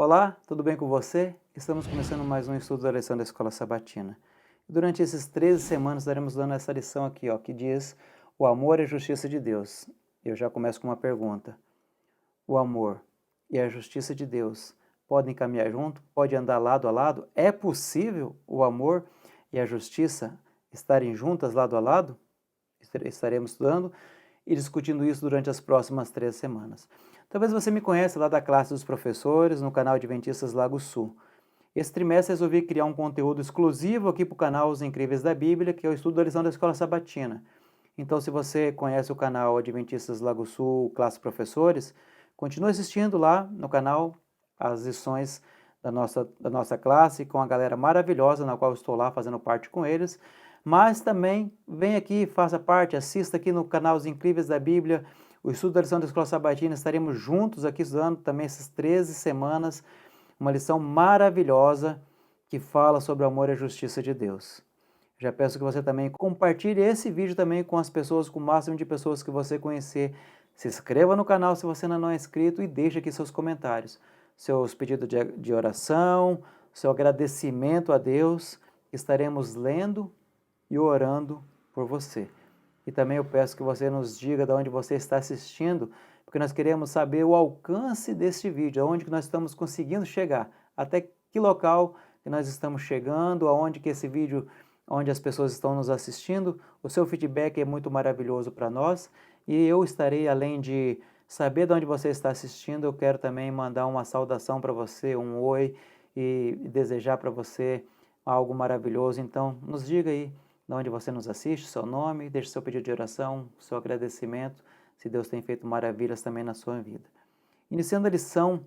Olá, tudo bem com você? Estamos começando mais um estudo da lição da Escola Sabatina. Durante esses 13 semanas estaremos dando essa lição aqui, que diz o amor e a justiça de Deus. Eu já começo com uma pergunta. O amor e a justiça de Deus podem caminhar junto? Pode andar lado a lado? É possível o amor e a justiça estarem juntas lado a lado? Estaremos estudando e discutindo isso durante as próximas 13 semanas. Talvez você me conheça lá da classe dos professores, no canal Adventistas Lago Sul. Esse trimestre resolvi criar um conteúdo exclusivo aqui para o canal Os Incríveis da Bíblia, que é o estudo da lição da Escola Sabatina. Então, se você conhece o canal Adventistas Lago Sul, classe professores, continue assistindo lá no canal as lições da nossa classe, com a galera maravilhosa na qual eu estou lá fazendo parte com eles. Mas também vem aqui, faça parte, assista aqui no canal Os Incríveis da Bíblia, o estudo da lição da Escola Sabatina. Estaremos juntos aqui estudando também essas 13 semanas, uma lição maravilhosa que fala sobre o amor e a justiça de Deus. Já peço que você também compartilhe esse vídeo também com as pessoas, com o máximo de pessoas que você conhecer. Se inscreva no canal se você ainda não é inscrito e deixe aqui seus comentários, seus pedidos de oração, seu agradecimento a Deus. Estaremos lendo e orando por você. E também eu peço que você nos diga de onde você está assistindo, porque nós queremos saber o alcance deste vídeo, aonde que nós estamos conseguindo chegar, até que local que nós estamos chegando, aonde que esse vídeo, onde as pessoas estão nos assistindo. O seu feedback é muito maravilhoso para nós e eu estarei, além de saber de onde você está assistindo, eu quero também mandar uma saudação para você, um oi e desejar para você algo maravilhoso. Então, nos diga aí de onde você nos assiste, seu nome, deixe seu pedido de oração, seu agradecimento, se Deus tem feito maravilhas também na sua vida. Iniciando a lição,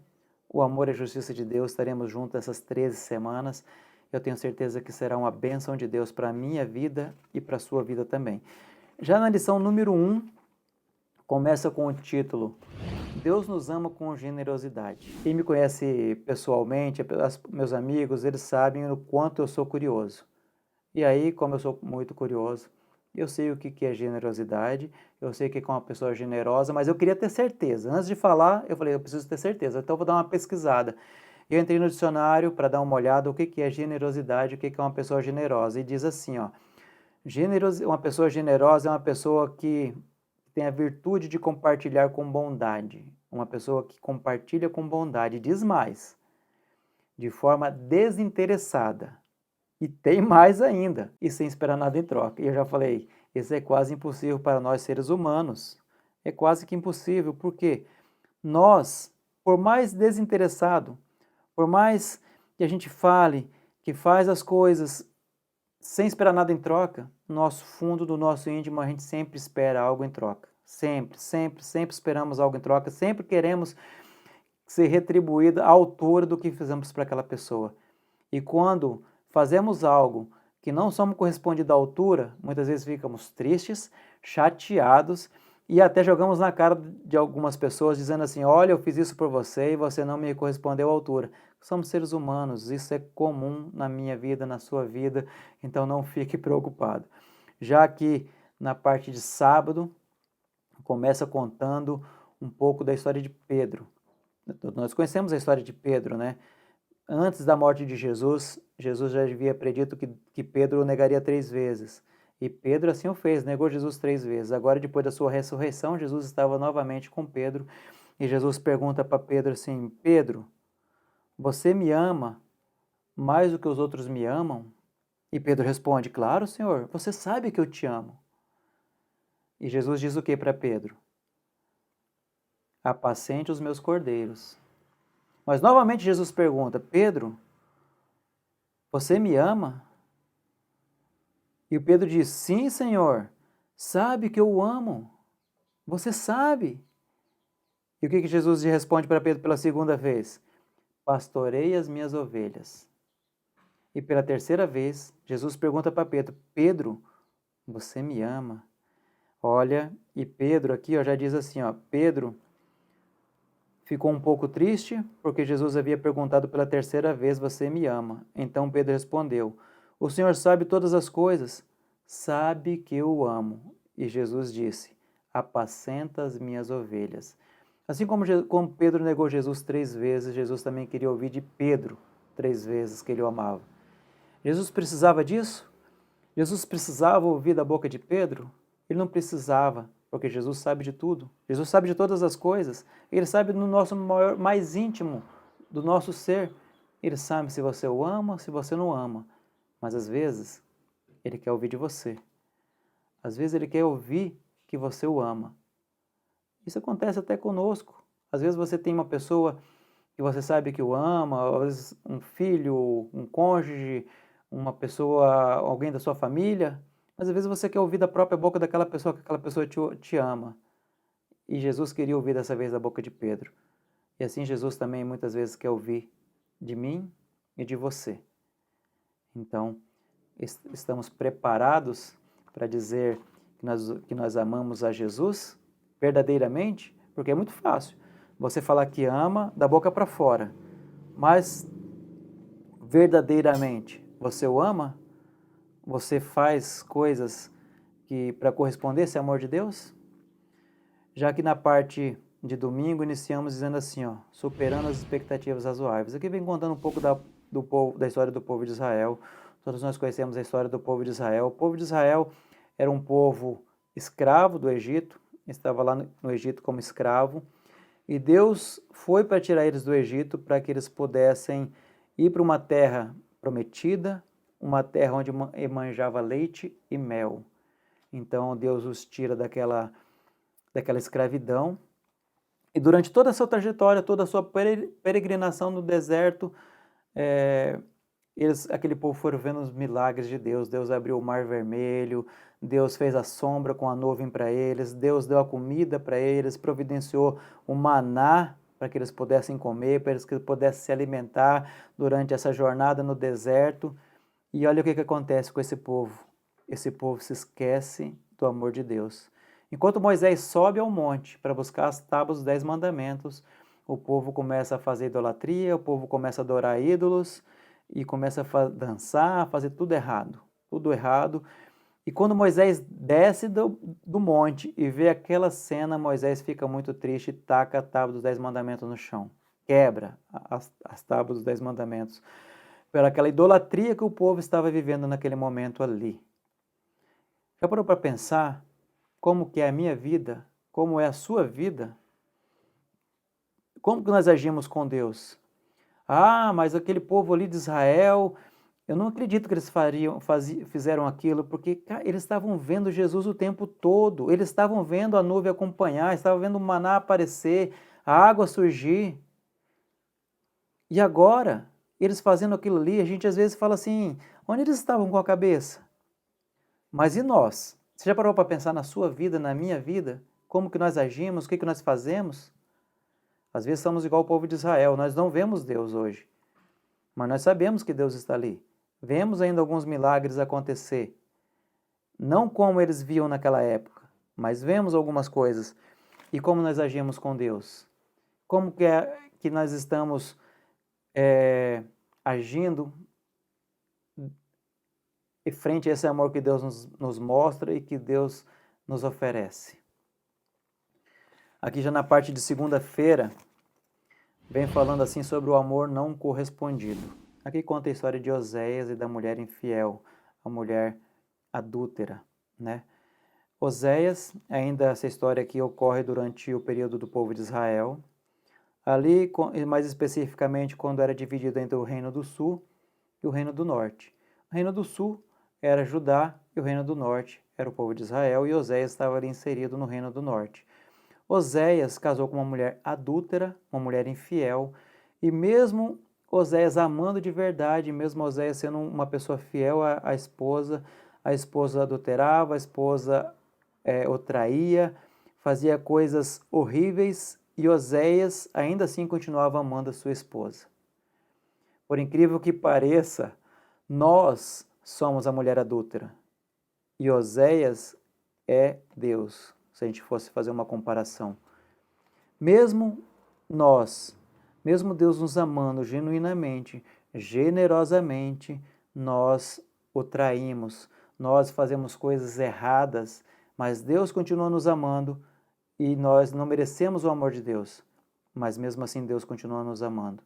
o amor e a justiça de Deus, estaremos juntos essas 13 semanas. Eu tenho certeza que será uma bênção de Deus para a minha vida e para a sua vida também. Já na lição número 1, começa com o título Deus nos ama com generosidade. Quem me conhece pessoalmente, meus amigos, eles sabem o quanto eu sou curioso. E aí, como eu sou muito curioso, eu sei o que é generosidade, eu sei o que é uma pessoa generosa, mas eu queria ter certeza. Antes de falar, eu falei, eu preciso ter certeza, então eu vou dar uma pesquisada. Eu entrei no dicionário para dar uma olhada o que é generosidade, o que é uma pessoa generosa. E diz assim, uma pessoa generosa é uma pessoa que tem a virtude de compartilhar com bondade. Uma pessoa que compartilha com bondade. Diz mais, de forma desinteressada. E tem mais ainda, e sem esperar nada em troca. E eu já falei, isso é quase impossível para nós seres humanos. É quase que impossível, porque nós, por mais desinteressado, por mais que a gente fale, que faz as coisas sem esperar nada em troca, no nosso fundo do nosso íntimo a gente sempre espera algo em troca. Sempre, sempre, sempre esperamos algo em troca, sempre queremos ser retribuída à altura do que fizemos para aquela pessoa. E quando fazemos algo que não somos correspondidos à altura, muitas vezes ficamos tristes, chateados e até jogamos na cara de algumas pessoas dizendo assim, olha, eu fiz isso por você e você não me correspondeu à altura. Somos seres humanos, isso é comum na minha vida, na sua vida, então não fique preocupado. Já que na parte de sábado, começa contando um pouco da história de Pedro. Nós conhecemos a história de Pedro, né? Antes da morte de Jesus, Jesus já havia predito que Pedro o negaria 3 vezes. E Pedro assim o fez, negou Jesus 3 vezes. Agora, depois da sua ressurreição, Jesus estava novamente com Pedro. E Jesus pergunta para Pedro assim, Pedro, você me ama mais do que os outros me amam? E Pedro responde, claro, Senhor, você sabe que eu te amo. E Jesus diz o que para Pedro? Apacente os meus cordeiros. Mas novamente Jesus pergunta, Pedro, você me ama? E o Pedro diz, sim, Senhor, sabe que eu o amo. Você sabe. E o que Jesus responde para Pedro pela segunda vez? Pastorei as minhas ovelhas. E pela terceira vez, Jesus pergunta para Pedro, Pedro, você me ama? Olha, e Pedro aqui já diz assim, Pedro ficou um pouco triste porque Jesus havia perguntado pela terceira vez, você me ama? Então Pedro respondeu, o Senhor sabe todas as coisas, sabe que eu o amo. E Jesus disse, apacenta as minhas ovelhas. Assim como Pedro negou Jesus 3 vezes, Jesus também queria ouvir de Pedro 3 vezes que ele o amava. Jesus precisava disso? Jesus precisava ouvir da boca de Pedro? Ele não precisava, porque Jesus sabe de tudo. Jesus sabe de todas as coisas. Ele sabe no nosso maior, mais íntimo do nosso ser. Ele sabe se você o ama, se você não ama. Mas às vezes, ele quer ouvir de você. Às vezes ele quer ouvir que você o ama. Isso acontece até conosco. Às vezes você tem uma pessoa que você sabe que o ama, às vezes um filho, um cônjuge, uma pessoa, alguém da sua família, mas às vezes você quer ouvir da própria boca daquela pessoa que aquela pessoa te ama. E Jesus queria ouvir dessa vez da boca de Pedro. E assim Jesus também muitas vezes quer ouvir de mim e de você. Então, estamos preparados para dizer que nós amamos a Jesus verdadeiramente? Porque é muito fácil você falar que ama da boca para fora, mas verdadeiramente você o ama? Você faz coisas que para corresponder a esse amor de Deus? Já que na parte de domingo iniciamos dizendo assim, ó, superando as expectativas razoáveis. Aqui vem contando um pouco da história do povo de Israel. Todos nós conhecemos a história do povo de Israel. O povo de Israel era um povo escravo do Egito, estava lá no Egito como escravo, e Deus foi para tirar eles do Egito para que eles pudessem ir para uma terra prometida, uma terra onde manjava leite e mel. Então Deus os tira daquela escravidão. E durante toda a sua trajetória, toda a sua peregrinação no deserto, aquele povo foram vendo os milagres de Deus. Deus abriu o mar vermelho, Deus fez a sombra com a nuvem para eles, Deus deu a comida para eles, providenciou o maná para que eles pudessem comer, para que eles pudessem se alimentar durante essa jornada no deserto. E olha o que acontece com esse povo. Esse povo se esquece do amor de Deus. Enquanto Moisés sobe ao monte para buscar as tábuas dos 10 mandamentos, o povo começa a fazer idolatria, o povo começa a adorar ídolos e começa a dançar, a fazer tudo errado. Tudo errado. E quando Moisés desce do monte e vê aquela cena, Moisés fica muito triste e taca a tábua dos 10 mandamentos no chão. Quebra as tábuas dos 10 mandamentos. Pela aquela idolatria que o povo estava vivendo naquele momento ali. Já parou para pensar como que é a minha vida? Como é a sua vida? Como que nós agimos com Deus? Ah, mas aquele povo ali de Israel, eu não acredito que eles fizeram aquilo, porque eles estavam vendo Jesus o tempo todo, eles estavam vendo a nuvem acompanhar, estavam vendo o maná aparecer, a água surgir. E agora, eles fazendo aquilo ali, a gente às vezes fala assim, onde eles estavam com a cabeça? Mas e nós? Você já parou para pensar na sua vida, na minha vida? Como que nós agimos, o que nós fazemos? Às vezes somos igual o povo de Israel, nós não vemos Deus hoje, mas nós sabemos que Deus está ali. Vemos ainda alguns milagres acontecer, não como eles viam naquela época, mas vemos algumas coisas. E como nós agimos com Deus? Como que é que nós estamos agindo e frente a esse amor que Deus nos mostra e que Deus nos oferece? Aqui já na parte de segunda-feira, vem falando assim sobre o amor não correspondido. Aqui conta a história de Oséias e da mulher infiel, a mulher adúltera, né? Oséias, ainda essa história aqui ocorre durante o período do povo de Israel. Ali, mais especificamente, quando era dividido entre o reino do sul e o reino do norte. O reino do sul era Judá e o reino do norte era o povo de Israel, e Oséias estava ali inserido no reino do norte. Oséias casou com uma mulher adúltera, uma mulher infiel, e mesmo Oséias amando de verdade, mesmo Oséias sendo uma pessoa fiel à esposa, a esposa adulterava, a esposa o traía, fazia coisas horríveis, e Oséias ainda assim continuava amando a sua esposa. Por incrível que pareça, nós somos a mulher adúltera, e Oséias é Deus, se a gente fosse fazer uma comparação. Mesmo nós, mesmo Deus nos amando genuinamente, generosamente, nós o traímos, nós fazemos coisas erradas, mas Deus continua nos amando e nós não merecemos o amor de Deus, mas mesmo assim Deus continua nos amando.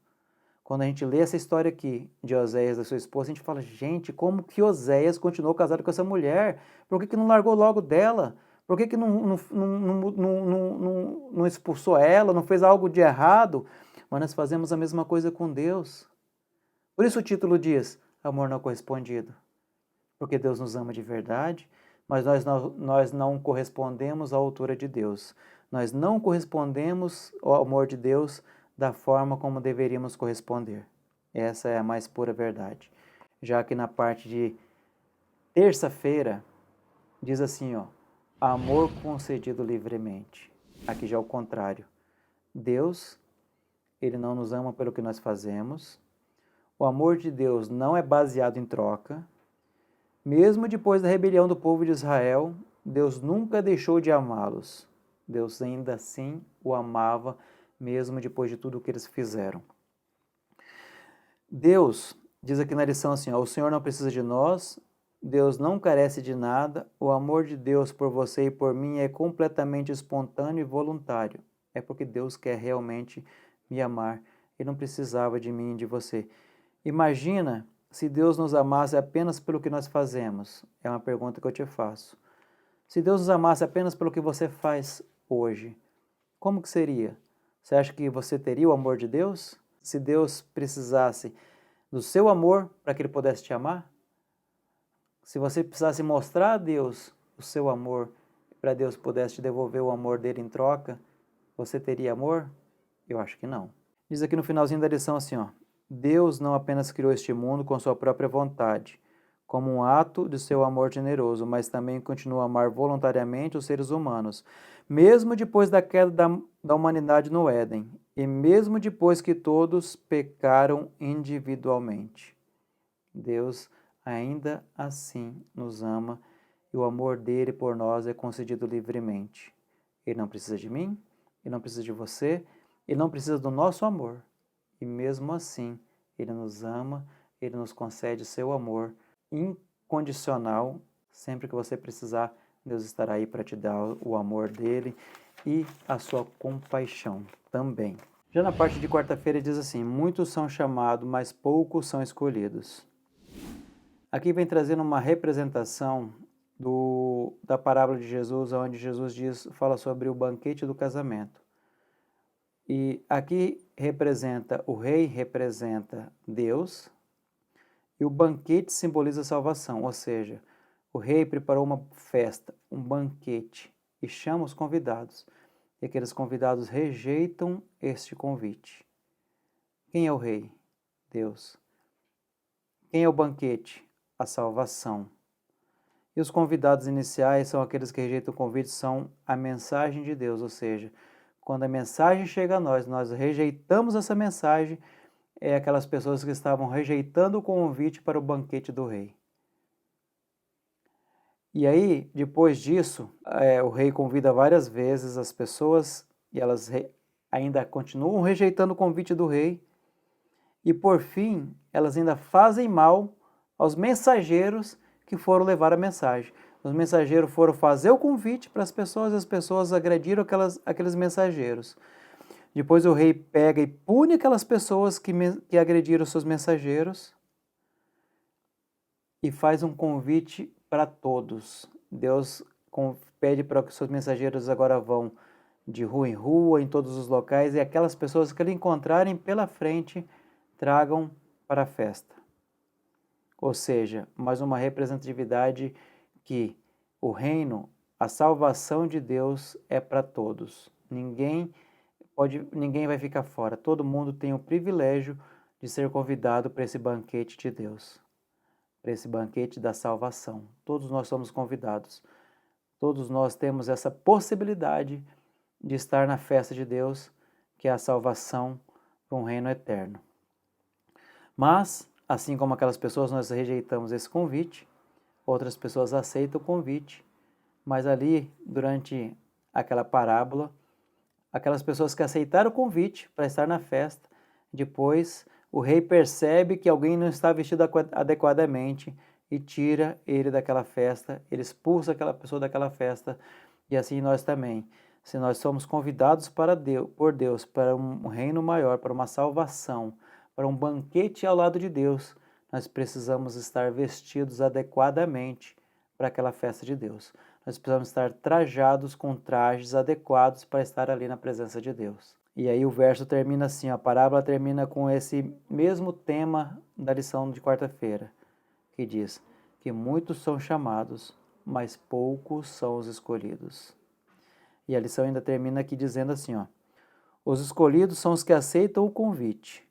Quando a gente lê essa história aqui de Oséias e da sua esposa, a gente fala, gente, como que Oséias continuou casado com essa mulher? Por que que não largou logo dela? Por que que não expulsou ela, não fez algo de errado? Mas nós fazemos a mesma coisa com Deus. Por isso o título diz, amor não correspondido. Porque Deus nos ama de verdade, mas nós não correspondemos à altura de Deus. Nós não correspondemos ao amor de Deus da forma como deveríamos corresponder. Essa é a mais pura verdade. Já que na parte de terça-feira, diz assim, ó, amor concedido livremente. Aqui já é o contrário. Deus, ele não nos ama pelo que nós fazemos. O amor de Deus não é baseado em troca. Mesmo depois da rebelião do povo de Israel, Deus nunca deixou de amá-los. Deus ainda assim o amava, mesmo depois de tudo o que eles fizeram. Deus, diz aqui na lição assim, ó, o Senhor não precisa de nós, Deus não carece de nada, o amor de Deus por você e por mim é completamente espontâneo e voluntário. É porque Deus quer realmente me amar. Ele não precisava de mim e de você. Imagina se Deus nos amasse apenas pelo que nós fazemos. É uma pergunta que eu te faço. Se Deus nos amasse apenas pelo que você faz hoje, como que seria? Você acha que você teria o amor de Deus? Se Deus precisasse do seu amor para que Ele pudesse te amar? Se você precisasse mostrar a Deus o seu amor para Deus pudesse te devolver o amor dele em troca, você teria amor? Eu acho que não. Diz aqui no finalzinho da lição assim, ó, Deus não apenas criou este mundo com sua própria vontade, como um ato de seu amor generoso, mas também continua a amar voluntariamente os seres humanos, mesmo depois da queda da humanidade no Éden, e mesmo depois que todos pecaram individualmente. Deus ainda assim nos ama e o amor dele por nós é concedido livremente. Ele não precisa de mim, ele não precisa de você, ele não precisa do nosso amor. E mesmo assim, ele nos ama, ele nos concede seu amor incondicional. Sempre que você precisar, Deus estará aí para te dar o amor dele e a sua compaixão também. Já na parte de quarta-feira diz assim, muitos são chamados, mas poucos são escolhidos. Aqui vem trazendo uma representação da parábola de Jesus, onde Jesus fala sobre o banquete do casamento. E aqui o rei representa Deus e o banquete simboliza a salvação, ou seja, o rei preparou uma festa, um banquete e chama os convidados. E aqueles convidados rejeitam este convite. Quem é o rei? Deus. Quem é o banquete? A salvação. E os convidados iniciais são aqueles que rejeitam o convite, são a mensagem de Deus, ou seja, quando a mensagem chega a nós rejeitamos essa mensagem, é aquelas pessoas que estavam rejeitando o convite para o banquete do rei. E aí, depois disso, o rei convida várias vezes as pessoas e elas ainda continuam rejeitando o convite do rei. E por fim, elas ainda fazem mal aos mensageiros que foram levar a mensagem. Os mensageiros foram fazer o convite para as pessoas e as pessoas agrediram aqueles mensageiros. Depois o rei pega e pune aquelas pessoas que agrediram seus mensageiros e faz um convite para todos. Deus pede para que os seus mensageiros agora vão de rua em rua, em todos os locais, e aquelas pessoas que ele encontrarem pela frente tragam para a festa. Ou seja, mais uma representatividade que o reino, a salvação de Deus é para todos. Ninguém vai ficar fora. Todo mundo tem o privilégio de ser convidado para esse banquete de Deus, para esse banquete da salvação. Todos nós somos convidados. Todos nós temos essa possibilidade de estar na festa de Deus, que é a salvação para um reino eterno. Mas, assim como aquelas pessoas, nós rejeitamos esse convite, outras pessoas aceitam o convite, mas ali, durante aquela parábola, aquelas pessoas que aceitaram o convite para estar na festa, depois o rei percebe que alguém não está vestido adequadamente e tira ele daquela festa, ele expulsa aquela pessoa daquela festa, e assim nós também. Se nós somos convidados por Deus para um reino maior, para uma salvação, para um banquete ao lado de Deus, nós precisamos estar vestidos adequadamente para aquela festa de Deus. Nós precisamos estar trajados com trajes adequados para estar ali na presença de Deus. E aí o verso termina assim, a parábola termina com esse mesmo tema da lição de quarta-feira, que diz que muitos são chamados, mas poucos são os escolhidos. E a lição ainda termina aqui dizendo assim, ó, os escolhidos são os que aceitam o convite.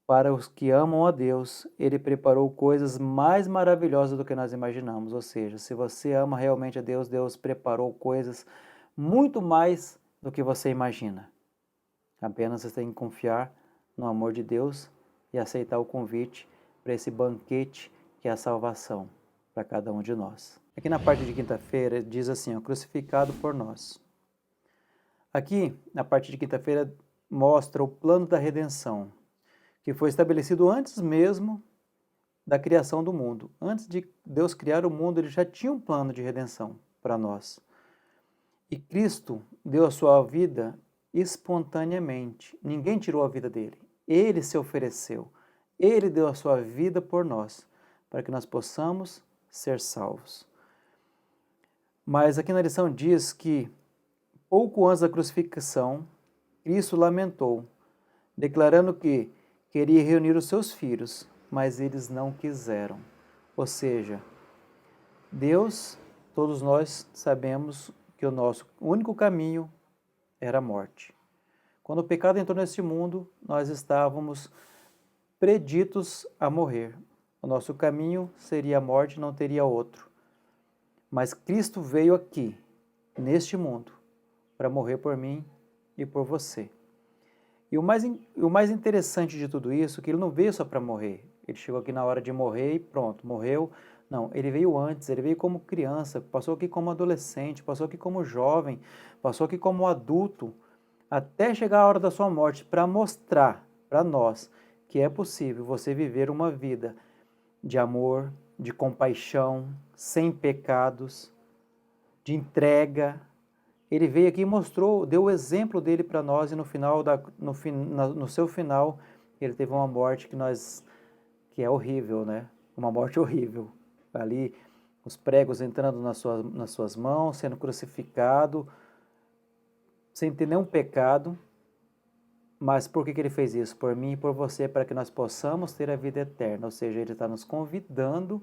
Para os que amam a Deus, Ele preparou coisas mais maravilhosas do que nós imaginamos. Ou seja, se você ama realmente a Deus, Deus preparou coisas muito mais do que você imagina. Apenas você tem que confiar no amor de Deus e aceitar o convite para esse banquete que é a salvação para cada um de nós. Aqui na parte de quinta-feira diz assim, ó, crucificado por nós. Aqui, na parte de quinta-feira, mostra o plano da redenção, que foi estabelecido antes mesmo da criação do mundo. Antes de Deus criar o mundo, Ele já tinha um plano de redenção para nós. E Cristo deu a sua vida espontaneamente. Ninguém tirou a vida dele. Ele se ofereceu. Ele deu a sua vida por nós, para que nós possamos ser salvos. Mas aqui na lição diz que, pouco antes da crucificação, Cristo lamentou, declarando que queria reunir os seus filhos, mas eles não quiseram. Ou seja, Deus, todos nós sabemos que o nosso único caminho era a morte. Quando o pecado entrou neste mundo, nós estávamos preditos a morrer. O nosso caminho seria a morte, não teria outro. Mas Cristo veio aqui, neste mundo, para morrer por mim e por você. E o mais interessante de tudo isso é que ele não veio só para morrer. Ele chegou aqui na hora de morrer e pronto, morreu. Não, ele veio antes, ele veio como criança, passou aqui como adolescente, passou aqui como jovem, passou aqui como adulto, até chegar a hora da sua morte, para mostrar para nós que é possível você viver uma vida de amor, de compaixão, sem pecados, de entrega. Ele veio aqui e mostrou, deu o exemplo dele para nós e no seu final ele teve uma morte que é horrível, né? Uma morte horrível. Ali os pregos entrando nas suas mãos, sendo crucificado, sem ter nenhum pecado. Mas por que ele fez isso? Por mim e por você, para que nós possamos ter a vida eterna. Ou seja, ele está nos convidando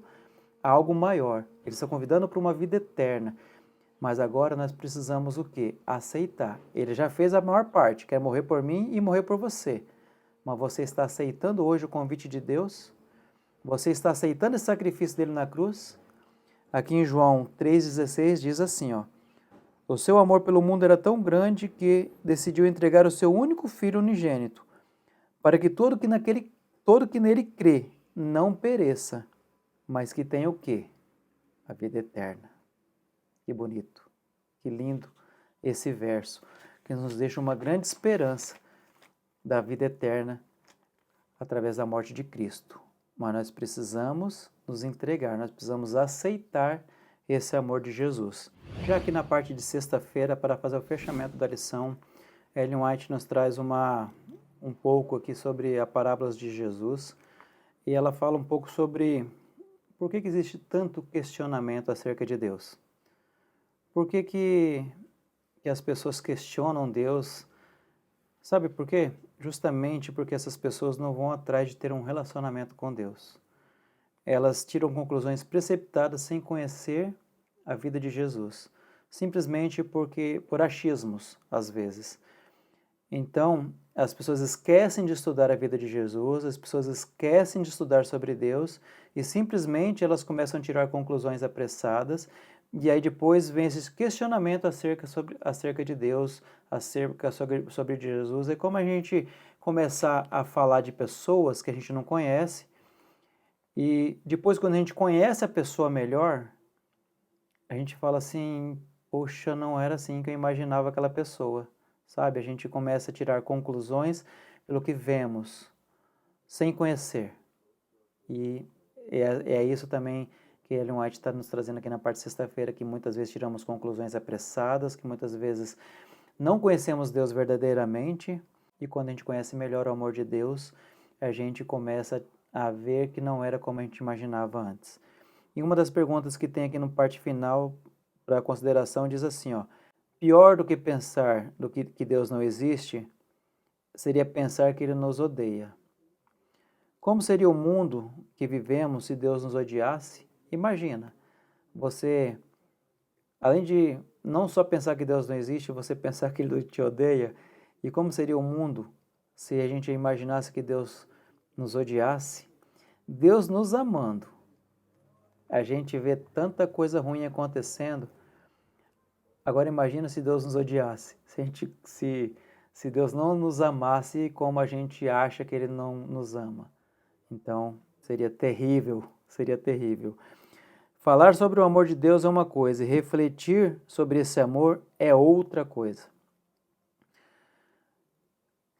a algo maior. Ele está convidando para uma vida eterna. Mas agora nós precisamos o quê? Aceitar. Ele já fez a maior parte, quer morrer por mim e morrer por você. Mas você está aceitando hoje o convite de Deus? Você está aceitando esse sacrifício dele na cruz? Aqui em João 3,16 diz assim, ó, o seu amor pelo mundo era tão grande que decidiu entregar o seu único filho unigênito, para que todo que nele crê não pereça, mas que tenha o quê? A vida eterna. Que bonito, que lindo esse verso, que nos deixa uma grande esperança da vida eterna através da morte de Cristo. Mas nós precisamos nos entregar, nós precisamos aceitar esse amor de Jesus. Já aqui na parte de sexta-feira, para fazer o fechamento da lição, Ellen White nos traz um pouco aqui sobre as parábolas de Jesus, e ela fala um pouco sobre por que existe tanto questionamento acerca de Deus. Por que as pessoas questionam Deus? Sabe por quê? Justamente porque essas pessoas não vão atrás de ter um relacionamento com Deus. Elas tiram conclusões precipitadas sem conhecer a vida de Jesus, simplesmente por achismos, às vezes. Então, as pessoas esquecem de estudar a vida de Jesus, as pessoas esquecem de estudar sobre Deus e simplesmente elas começam a tirar conclusões apressadas. E aí depois vem esse questionamento acerca de Deus, sobre Jesus. É como a gente começar a falar de pessoas que a gente não conhece, e depois quando a gente conhece a pessoa melhor, a gente fala assim, poxa, não era assim que eu imaginava aquela pessoa, sabe? A gente começa a tirar conclusões pelo que vemos, sem conhecer. E é isso também que Ellen White está nos trazendo aqui na parte de sexta-feira, que muitas vezes tiramos conclusões apressadas, que muitas vezes não conhecemos Deus verdadeiramente, e quando a gente conhece melhor o amor de Deus, a gente começa a ver que não era como a gente imaginava antes. E uma das perguntas que tem aqui no parte final para consideração diz assim, ó: pior do que pensar que Deus não existe, seria pensar que Ele nos odeia. Como seria o mundo que vivemos se Deus nos odiasse? Imagina, você, além de não só pensar que Deus não existe, você pensar que Ele te odeia. E como seria o mundo se a gente imaginasse que Deus nos odiasse? Deus nos amando, a gente vê tanta coisa ruim acontecendo. Agora imagina se Deus nos odiasse, se Deus não nos amasse como a gente acha que Ele não nos ama. Então seria terrível, seria terrível. Falar sobre o amor de Deus é uma coisa e refletir sobre esse amor é outra coisa.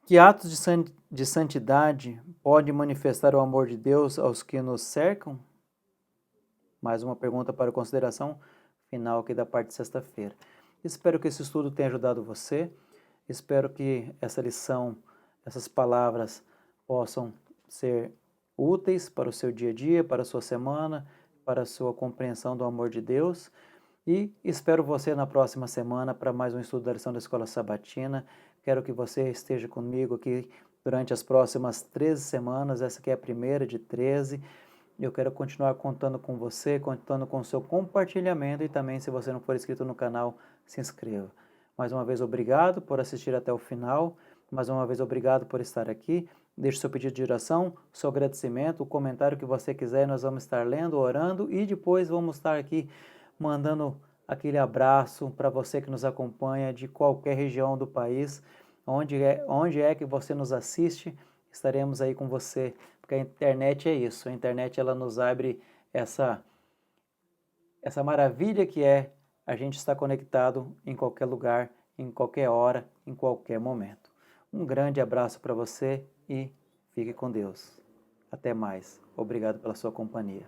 Que atos de santidade podem manifestar o amor de Deus aos que nos cercam? Mais uma pergunta para consideração final aqui da parte de sexta-feira. Espero que esse estudo tenha ajudado você. Espero que essa lição, essas palavras possam ser úteis para o seu dia a dia, para a sua semana, para a sua compreensão do amor de Deus. E espero você na próxima semana para mais um estudo da lição da Escola Sabatina. Quero que você esteja comigo aqui durante as próximas 13 semanas. Essa aqui é a primeira de 13. Eu quero continuar contando com você, contando com o seu compartilhamento e também, se você não for inscrito no canal, se inscreva. Mais uma vez, obrigado por assistir até o final. Mais uma vez, obrigado por estar aqui. Deixe seu pedido de oração, seu agradecimento, o comentário que você quiser. Nós vamos estar lendo, orando e depois vamos estar aqui mandando aquele abraço para você que nos acompanha de qualquer região do país. Onde é que você nos assiste, estaremos aí com você. Porque a internet é isso, a internet ela nos abre essa maravilha que é a gente estar conectado em qualquer lugar, em qualquer hora, em qualquer momento. Um grande abraço para você e fique com Deus. Até mais. Obrigado pela sua companhia.